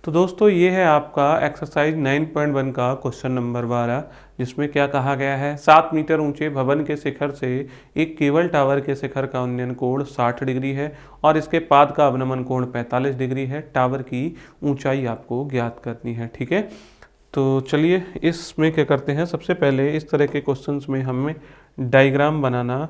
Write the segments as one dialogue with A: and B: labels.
A: तो दोस्तों ये है आपका एक्सरसाइज 9.1 का क्वेश्चन नंबर 12, जिसमें क्या कहा गया है। 7 मीटर ऊंचे भवन के शिखर से एक केबल टावर के शिखर का उन्नयन कोण 60 डिग्री है और इसके पाद का अवनमन कोण 45 डिग्री है। टावर की ऊंचाई आपको ज्ञात करनी है। ठीक है, तो चलिए इसमें क्या करते हैं। सबसे पहले इस तरह के क्वेश्चंस में हमें डायग्राम बनाना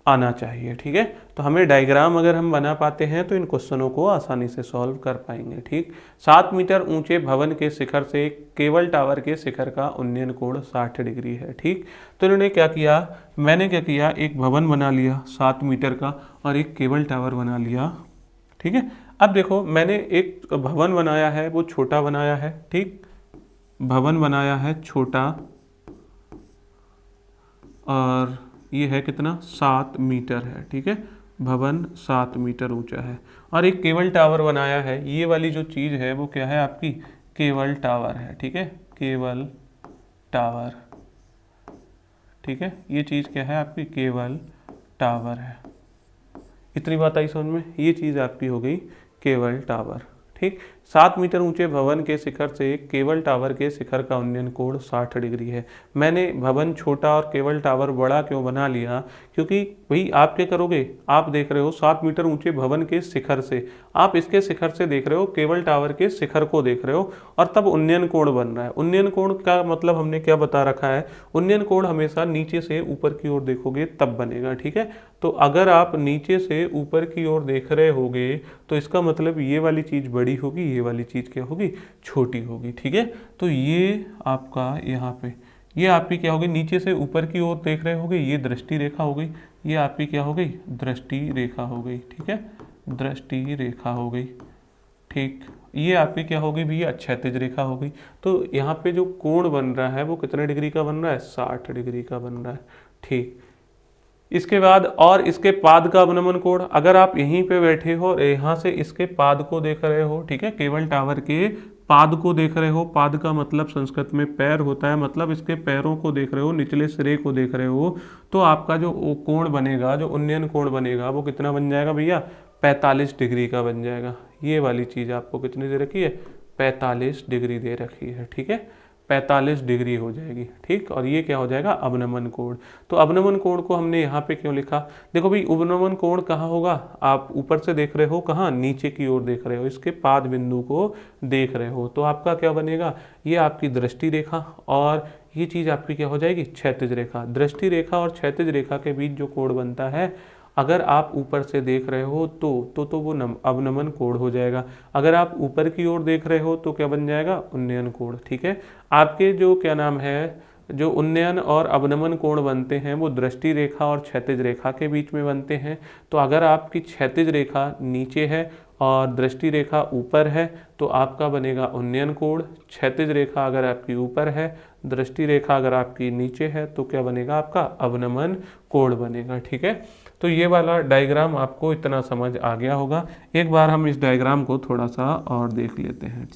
A: आना चाहिए। ठीक है, तो हमें डायग्राम अगर हम बना पाते हैं तो इन क्वेश्चनों को आसानी से सॉल्व कर पाएंगे। ठीक, 7 मीटर ऊंचे भवन के शिखर से केबल टावर के शिखर का उन्नयन कोण 60 डिग्री है। ठीक, तो इन्होंने क्या किया, मैंने क्या किया, एक भवन बना लिया 7 मीटर का और एक केबल टावर बना लिया। ठीक है, अब देखो मैंने एक भवन बनाया है, वो छोटा बनाया है। ठीक, भवन बनाया है छोटा और ये है कितना, 7 मीटर है। ठीक है, भवन 7 मीटर ऊंचा है और एक केबल टावर बनाया है। ये वाली जो चीज़ है वो क्या है आपकी, केबल टावर है। ठीक है, केबल टावर। ठीक है, ये चीज़ क्या है आपकी, केबल टावर है। इतनी बात आई समझ में, ये चीज़ आपकी हो गई केबल टावर। ठीक, 7 मीटर ऊंचे भवन के शिखर से केबल टावर के शिखर का उन्नयन कोण 60 डिग्री है। मैंने भवन छोटा और केबल टावर बड़ा क्यों बना लिया, क्योंकि भाई आप क्या करोगे, आप देख रहे हो 7 मीटर ऊंचे भवन के शिखर से, आप इसके शिखर से देख रहे हो, केबल टावर के शिखर को देख रहे हो और तब उन्नयन कोण बन रहा है। उन्नयन कोण का मतलब हमने क्या बता रखा है, उन्नयन कोण हमेशा नीचे से ऊपर की ओर देखोगे तब बनेगा। ठीक है, तो अगर आप नीचे से ऊपर की ओर देख रहे होगे तो इसका मतलब ये वाली चीज़ बड़ी होगी, ये वाली चीज़ क्या होगी, छोटी होगी। ठीक है, तो ये आपका यहाँ पे, ये आपकी क्या होगी, नीचे से ऊपर की ओर देख रहे होगे, ये दृष्टि रेखा हो गई, ये आपकी क्या हो गई, दृष्टि रेखा हो गई। ठीक है, दृष्टि रेखा हो गई। ठीक, ये आपकी क्या होगी भैया, क्षैतिज रेखा हो गई। तो यहाँ पे जो कोण बन रहा है वो कितने डिग्री का बन रहा है, 60 डिग्री का बन रहा है। ठीक, इसके बाद और इसके पाद का अवनमन कोण, अगर आप यहीं पे बैठे हो और यहाँ से इसके पाद को देख रहे हो, ठीक है, केबल टावर के पाद को देख रहे हो, पाद का मतलब संस्कृत में पैर होता है, मतलब इसके पैरों को देख रहे हो, निचले सिरे को देख रहे हो, तो आपका जो कोण बनेगा, जो उन्नयन कोण बनेगा वो कितना बन जाएगा भैया, 45 डिग्री का बन जाएगा। ये वाली चीज़ आपको कितनी दे रखी है, 45 डिग्री दे रखी है। ठीक है, 45 डिग्री हो जाएगी। ठीक, और ये क्या हो जाएगा, अवनमन कोण। तो अवनमन कोण को हमने यहाँ पे क्यों लिखा, देखो भाई अवनमन कोण कहाँ होगा, आप ऊपर से देख रहे हो, कहाँ, नीचे की ओर देख रहे हो, इसके पाद बिंदु को देख रहे हो, तो आपका क्या बनेगा, ये आपकी दृष्टि रेखा और ये चीज़ आपकी क्या हो जाएगी, क्षैतिज रेखा। दृष्टि रेखा और क्षैतिज रेखा के बीच जो कोण बनता है, अगर आप ऊपर से देख रहे हो तो वो अवनमन कोण हो जाएगा। अगर आप ऊपर की ओर देख रहे हो तो क्या बन जाएगा, उन्नयन कोण। ठीक है, आपके जो क्या नाम है, जो उन्नयन और अवनमन कोण बनते हैं वो दृष्टि रेखा और क्षैतिज रेखा के बीच में बनते हैं। तो अगर आपकी क्षैतिज रेखा नीचे है और दृष्टि रेखा ऊपर है तो आपका बनेगा उन्नयन कोण। क्षैतिज रेखा अगर आपकी ऊपर है, दृष्टि रेखा अगर आपकी नीचे है तो क्या बनेगा, आपका अवनमन कोण बनेगा। ठीक है, तो ये वाला डायग्राम आपको इतना समझ आ गया होगा। एक बार हम इस डायग्राम को थोड़ा सा और देख लेते हैं।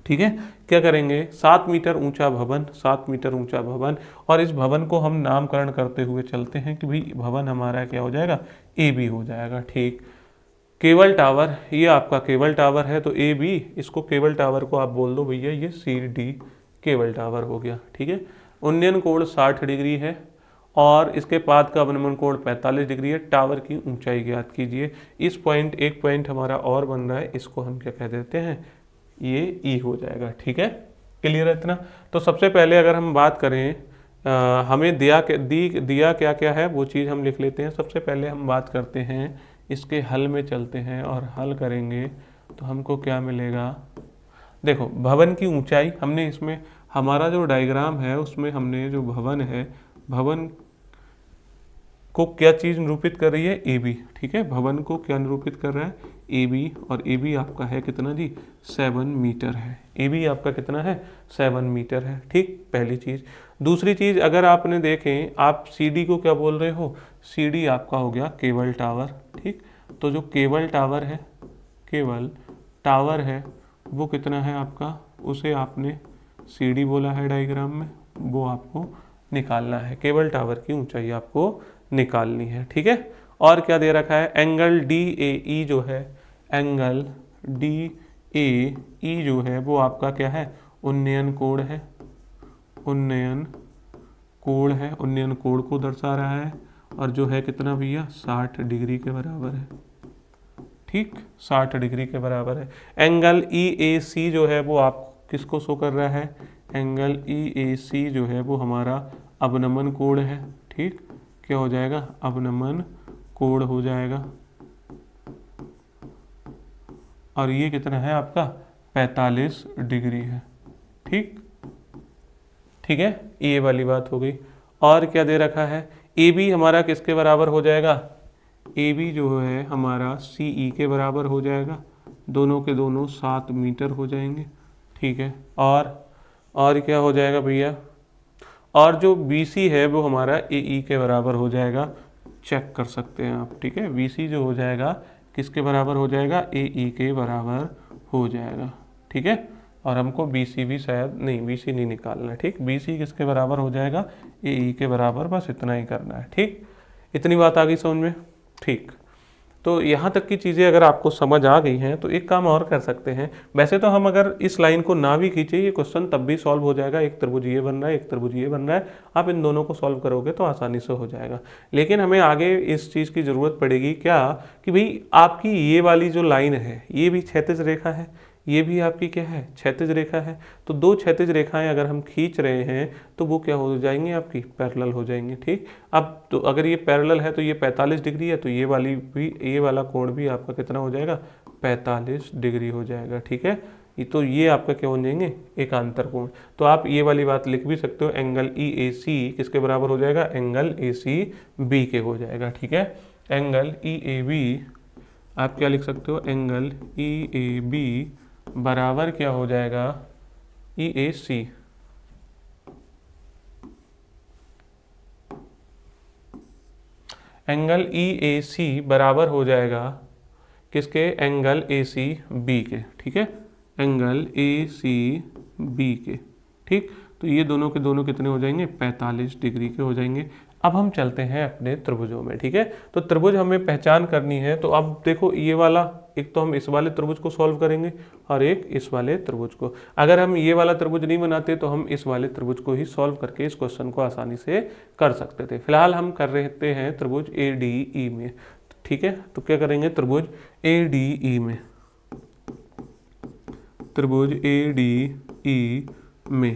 A: ठीक है, क्या करेंगे, 7 मीटर ऊंचा भवन, 7 मीटर ऊंचा भवन, और इस भवन को हम नामकरण करते हुए चलते हैं कि भाई भवन हमारा क्या हो जाएगा, ए बी हो जाएगा। ठीक, केबल टावर, ये आपका केबल टावर है तो ए बी, इसको केबल टावर को आप बोल दो भैया ये सी डी केबल टावर हो गया। ठीक है, उन्नयन कोण 60 डिग्री है और इसके पाद का अवनमन कोण 45 डिग्री है। टावर की ऊंचाई ज्ञात कीजिए। इस पॉइंट, एक पॉइंट हमारा और बन रहा है, इसको हम क्या कह देते हैं, ये ई हो जाएगा। ठीक है, क्लियर है इतना। तो सबसे पहले अगर हम बात करें, हमें दिया क्या क्या है वो चीज़ हम लिख लेते हैं। सबसे पहले हम बात करते हैं, इसके हल में चलते हैं और हल करेंगे तो हमको क्या मिलेगा, देखो भवन की ऊंचाई हमने इसमें, हमारा जो डायग्राम है उसमें हमने जो भवन है, भवन को क्या चीज़ निरूपित कर रही है, ए बी। ठीक है, भवन को क्या निरूपित कर रहा है, ए बी, और ए बी आपका है कितना जी, 7 मीटर है। ए बी आपका कितना है, 7 मीटर है। ठीक, पहली चीज़। दूसरी चीज़, अगर आपने देखें, आप सी डी को क्या बोल रहे हो, सी डी आपका हो गया केबल टावर। ठीक, तो जो केबल टावर है, केबल टावर है वो कितना है आपका, उसे आपने सी डी बोला है डायग्राम में, वो आपको निकालना है। केबल टावर की ऊंचाई आपको निकालनी है। ठीक है, और क्या दे रखा है, एंगल डी ए ई जो है, एंगल डी ए ई जो है वो आपका क्या है, उन्नयन कोण है, उन्नयन कोण है, उन्नयन कोण को दर्शा रहा है और जो है कितना भैया 60 डिग्री के बराबर है। ठीक, 60 डिग्री के बराबर है। एंगल ई ए सी जो है वो आप किसको शो कर रहा है, एंगल ई ए सी जो है वो हमारा अवनमन कोण है। ठीक, क्या हो जाएगा, अवनमन कोण हो जाएगा और ये कितना है आपका 45 डिग्री है। ठीक, ठीक है, ये वाली बात हो गई। और क्या दे रखा है, ए बी हमारा किसके बराबर हो जाएगा, ए बी जो है हमारा सी ई के बराबर हो जाएगा, दोनों के दोनों 7 मीटर हो जाएंगे। ठीक है, और क्या हो जाएगा भैया, और जो बी सी है वो हमारा ए ई के बराबर हो जाएगा, चेक कर सकते हैं आप। ठीक है, बी सी जो हो जाएगा किसके बराबर हो जाएगा, ए ई के बराबर हो जाएगा। ठीक है, और हमको बी सी भी शायद नहीं, बी सी नहीं निकालना है। ठीक, बी सी किसके बराबर हो जाएगा, ए ई के बराबर, बस इतना ही करना है। ठीक, इतनी बात आ गई समझ में। ठीक, तो यहाँ तक की चीज़ें अगर आपको समझ आ गई हैं तो एक काम और कर सकते हैं। वैसे तो हम अगर इस लाइन को ना भी खींचे ये क्वेश्चन तब भी सॉल्व हो जाएगा। एक त्रिभुज ये बन रहा है, एक त्रिभुज ये बन रहा है, आप इन दोनों को सॉल्व करोगे तो आसानी से हो जाएगा। लेकिन हमें आगे इस चीज़ की ज़रूरत पड़ेगी क्या, कि भाई आपकी ये वाली जो लाइन है ये भी क्षैतिज रेखा है, ये भी आपकी क्या है, क्षैतिज रेखा है। तो दो क्षैतिज रेखाएं अगर हम खींच रहे हैं तो वो क्या हो जाएंगी, आपकी पैरेलल हो जाएंगी। ठीक, अब तो अगर ये पैरेलल है तो ये 45 डिग्री है, तो ये वाली भी, ये वाला कोण भी आपका कितना हो जाएगा, 45 डिग्री हो जाएगा। ठीक है, तो ये आपका क्या हो जाएंगे, एकांतर कोण। तो आप ये वाली बात लिख भी सकते हो, एंगल ई ए सी किसके बराबर हो जाएगा, एंगल ए सी बी के हो जाएगा। ठीक है, एंगल ई ए बी आप क्या लिख सकते हो, एंगल ई ए बी बराबर क्या हो जाएगा, ई ए सी। एंगल ई ए सी बराबर हो जाएगा किसके, एंगल ए सी बी के। ठीक है, एंगल ए सी बी के। ठीक, तो ये दोनों के दोनों कितने हो जाएंगे, 45 डिग्री के हो जाएंगे। अब हम चलते हैं अपने त्रिभुजों में। ठीक है, तो त्रिभुज हमें पहचान करनी है। तो अब देखो ये वाला, एक तो हम इस वाले त्रिभुज को सॉल्व करेंगे और एक इस वाले त्रिभुज को। अगर हम ये वाला त्रिभुज नहीं बनाते तो हम इस वाले त्रिभुज को ही सॉल्व करके इस क्वेश्चन को आसानी से कर सकते थे। फिलहाल हम कर रहे हैं त्रिभुज ए डी ई में। ठीक है, तो क्या करेंगे, त्रिभुज ए डी ई में, त्रिभुज ए डी ई में।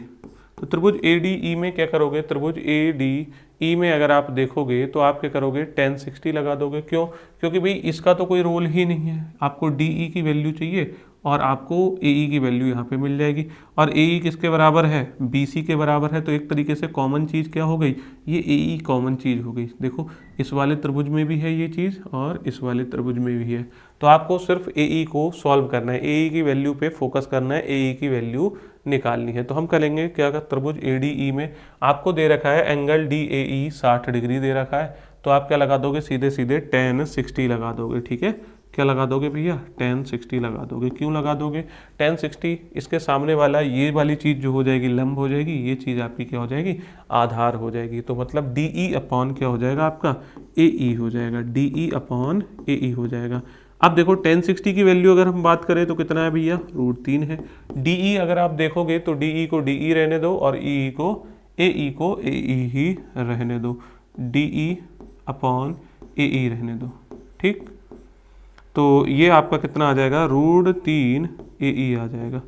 A: तो त्रिभुज ए डी ई में क्या करोगे, त्रिभुज ए डी ई में अगर आप देखोगे तो आप क्या करोगे, tan 60 लगा दोगे। क्यों, क्योंकि भाई इसका तो कोई रोल ही नहीं है, आपको डी ई की वैल्यू चाहिए और आपको ए ई की वैल्यू यहाँ पे मिल जाएगी। और ए ई किसके बराबर है, बी सी के बराबर है। तो एक तरीके से कॉमन चीज़ क्या हो गई, ये ए ई कॉमन चीज़ हो गई। देखो इस वाले त्रिभुज में भी है ये चीज़ और इस वाले त्रिभुज में भी है। तो आपको सिर्फ ए ई को सॉल्व करना है, ए ई की वैल्यू पे फोकस करना है, ए ई की वैल्यू निकालनी है। तो हम करेंगे क्या, त्रिभुज ए डी ई में आपको दे रखा है angle D A E 60 degree दे रखा है। तो आप क्या लगा दोगे, सीधे सीधे tan 60 लगा दोगे। ठीक है, क्या लगा दोगे भैया, tan 60 लगा दोगे। क्यों लगा दोगे, tan 60 इसके सामने वाला ये वाली चीज़ जो हो जाएगी लंब हो जाएगी, ये चीज़ आपकी क्या हो जाएगी, आधार हो जाएगी। तो मतलब डी ई अपॉन क्या हो जाएगा आपका, ए ई हो जाएगा, डी ई अपॉन ए ई हो जाएगा। अब देखो tan 60 की वैल्यू अगर हम बात करें तो कितना है भैया, √3 है। डी ई अगर आप देखोगे तो डी ई को डी ई रहने दो और ई को ए ई ही रहने दो, डी ई अपॉन ए ई रहने दो। ठीक, तो ये आपका कितना आ जाएगा, √3 ए ई आ जाएगा।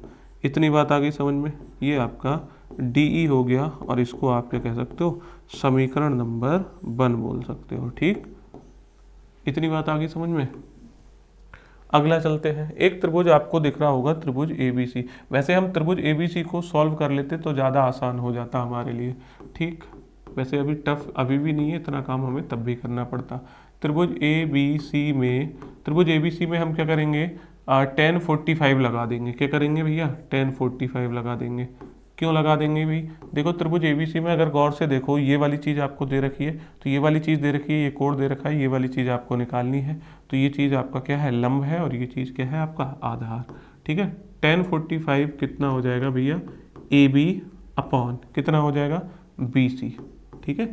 A: इतनी बात आ गई समझ में, ये आपका डी ई हो गया और इसको आप क्या कह सकते हो, समीकरण नंबर 1 बोल सकते हो। ठीक, इतनी बात आ गई समझ में। अगला चलते हैं, एक त्रिभुज आपको दिख रहा होगा, त्रिभुज ABC। वैसे हम त्रिभुज ABC को सॉल्व कर लेते तो ज़्यादा आसान हो जाता हमारे लिए। ठीक, वैसे अभी टफ अभी भी नहीं है, इतना काम हमें तब भी करना पड़ता। त्रिभुज ABC में, त्रिभुज ABC में हम क्या करेंगे, tan 45 लगा देंगे। क्या करेंगे भैया, tan 45 लगा देंगे। क्यों लगा देंगे भाई, देखो त्रिभुज ABC में अगर गौर से देखो, ये वाली चीज़ आपको दे रखी है, तो ये वाली चीज़ दे रखी है, ये कोण दे रखा है, ये वाली चीज़ आपको निकालनी है। तो ये चीज़ आपका क्या है, लंब है और ये चीज़ क्या है, आपका आधार। ठीक है, tan 45 कितना हो जाएगा भैया, AB अपॉन कितना हो जाएगा, BC। ठीक है,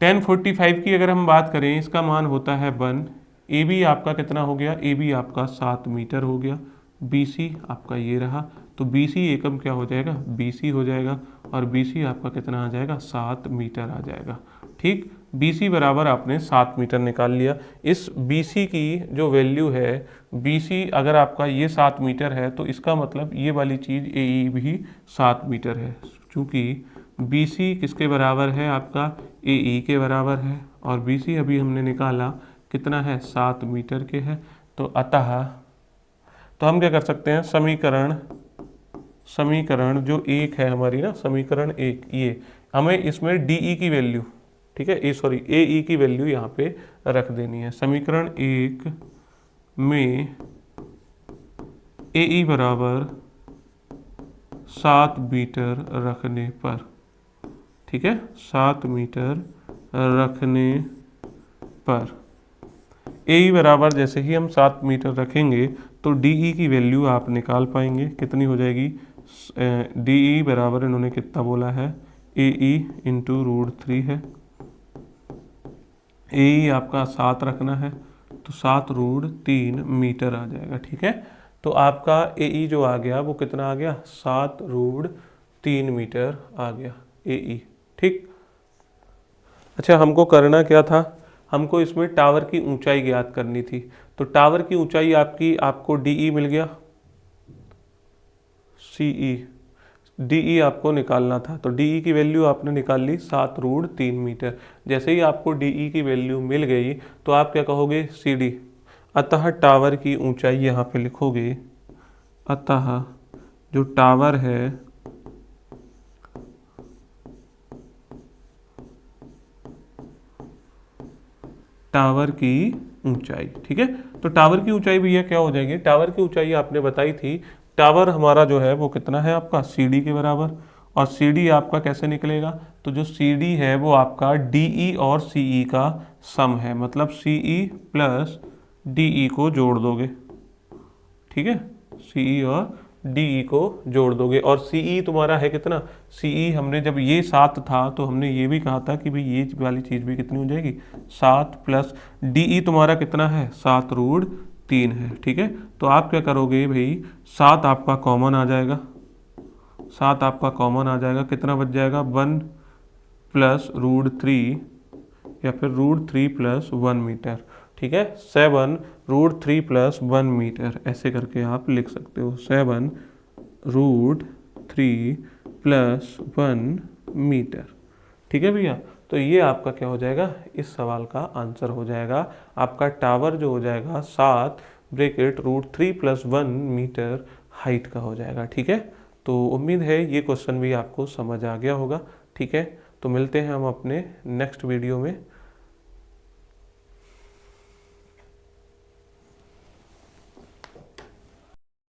A: tan 45 की अगर हम बात करें, इसका मान होता है 1। AB आपका कितना हो गया, AB आपका 7 मीटर हो गया। BC आपका ये रहा, तो BC एकम क्या हो जाएगा, BC हो जाएगा, और BC आपका कितना आ जाएगा, 7 मीटर आ जाएगा। ठीक, BC बराबर आपने 7 मीटर निकाल लिया। इस BC की जो वैल्यू है, BC अगर आपका ये 7 मीटर है तो इसका मतलब ये वाली चीज़ AE भी 7 मीटर है, क्योंकि BC किसके बराबर है, आपका AE के बराबर है, और BC अभी हमने निकाला कितना है, 7 मीटर के है। तो अतः तो हम क्या कर सकते हैं, समीकरण जो एक है हमारी ना, समीकरण एक, ये हमें इसमें DE की वैल्यू, ठीक है, AE की वैल्यू यहाँ पे रख देनी है। समीकरण एक में AE बराबर 7 मीटर रखने पर, ठीक है, 7 मीटर रखने पर AE बराबर जैसे ही हम 7 मीटर रखेंगे तो DE की वैल्यू आप निकाल पाएंगे, कितनी हो जाएगी, DE बराबर इन्होंने कितना बोला है, AE इंटू √3 है। AE आपका 7 रखना है तो 7 √3 मीटर आ जाएगा। ठीक है, तो आपका AE जो आ गया वो कितना आ गया, 7 √3 मीटर आ गया AE। ठीक, अच्छा हमको करना क्या था, हमको इसमें टावर की ऊंचाई ज्ञात करनी थी। तो टावर की ऊंचाई आपको DE मिल गया, CE, DE आपको निकालना था, तो DE की वैल्यू आपने निकाल ली 7 √3 मीटर। जैसे ही आपको DE की वैल्यू मिल गई तो आप क्या कहोगे, CD। अतः टावर की ऊंचाई यहाँ पे लिखोगे, अतः जो टावर है टावर की ऊंचाई, ठीक है, तो टावर की ऊंचाई भैया क्या हो जाएगी, टावर की ऊंचाई आपने बताई थी, टावर हमारा जो है वो कितना है आपका CD के बराबर, और CD आपका कैसे निकलेगा, तो जो CD है वो आपका DE और CE का सम है, मतलब CE प्लस DE को जोड़ दोगे, ठीक है, CE और DE को जोड़ दोगे, और CE तुम्हारा है कितना, CE हमने जब ये 7 था तो हमने ये भी कहा था कि भाई ये वाली चीज़ भी कितनी हो जाएगी, 7 प्लस DE तुम्हारा कितना है, 7 √3 है। ठीक है, तो आप क्या करोगे भाई, 7 आपका कॉमन आ जाएगा, 7 आपका कॉमन आ जाएगा, कितना बच जाएगा, 1 प्लस √3 या फिर √3 प्लस 1 मीटर। ठीक है, 7 √3 प्लस 1 मीटर, ऐसे करके आप लिख सकते हो, 7 √3 प्लस 1 मीटर। ठीक है भैया, तो ये आपका क्या हो जाएगा, इस सवाल का आंसर हो जाएगा, आपका टावर जो हो जाएगा 7 ब्रैकेट √3 प्लस 1 मीटर हाइट का हो जाएगा। ठीक है, तो उम्मीद है ये क्वेश्चन भी आपको समझ आ गया होगा। ठीक है, तो मिलते हैं हम अपने नेक्स्ट वीडियो में।